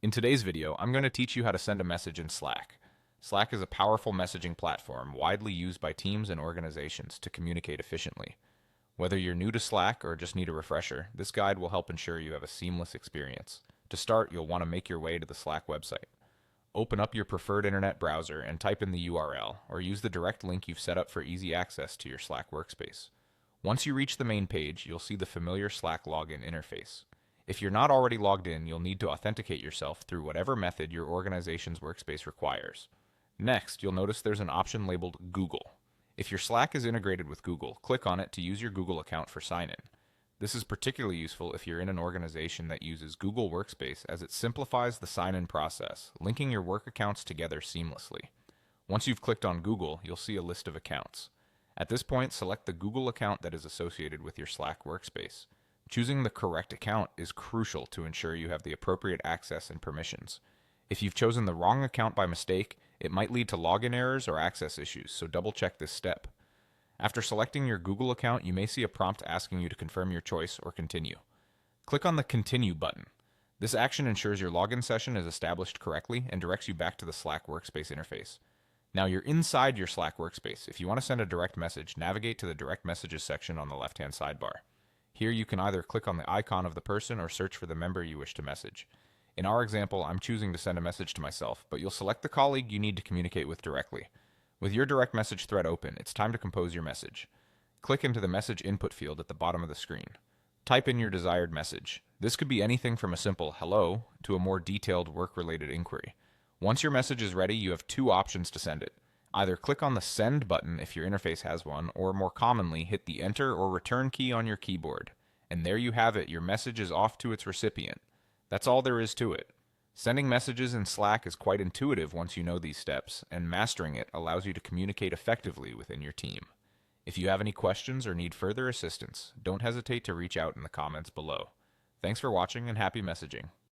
In today's video, I'm going to teach you how to send a message in Slack. Slack is a powerful messaging platform widely used by teams and organizations to communicate efficiently. Whether you're new to Slack or just need a refresher, this guide will help ensure you have a seamless experience. To start, you'll want to make your way to the Slack website. Open up your preferred internet browser and type in the URL, or use the direct link you've set up for easy access to your Slack workspace. Once you reach the main page, you'll see the familiar Slack login interface. If you're not already logged in, you'll need to authenticate yourself through whatever method your organization's workspace requires. Next, you'll notice there's an option labeled Google. If your Slack is integrated with Google, click on it to use your Google account for sign-in. This is particularly useful if you're in an organization that uses Google Workspace, as it simplifies the sign-in process, linking your work accounts together seamlessly. Once you've clicked on Google, you'll see a list of accounts. At this point, select the Google account that is associated with your Slack workspace. Choosing the correct account is crucial to ensure you have the appropriate access and permissions. If you've chosen the wrong account by mistake, it might lead to login errors or access issues, so double check this step. After selecting your Google account, you may see a prompt asking you to confirm your choice or continue. Click on the Continue button. This action ensures your login session is established correctly and directs you back to the Slack workspace interface. Now you're inside your Slack workspace. If you want to send a direct message, navigate to the Direct Messages section on the left-hand sidebar. Here you can either click on the icon of the person or search for the member you wish to message. In our example, I'm choosing to send a message to myself, but you'll select the colleague you need to communicate with directly. With your direct message thread open, it's time to compose your message. Click into the message input field at the bottom of the screen. Type in your desired message. This could be anything from a simple hello to a more detailed work-related inquiry. Once your message is ready, you have two options to send it. Either click on the Send button if your interface has one, or more commonly, hit the Enter or Return key on your keyboard. And there you have it, your message is off to its recipient. That's all there is to it. Sending messages in Slack is quite intuitive once you know these steps, and mastering it allows you to communicate effectively within your team. If you have any questions or need further assistance, don't hesitate to reach out in the comments below. Thanks for watching and happy messaging.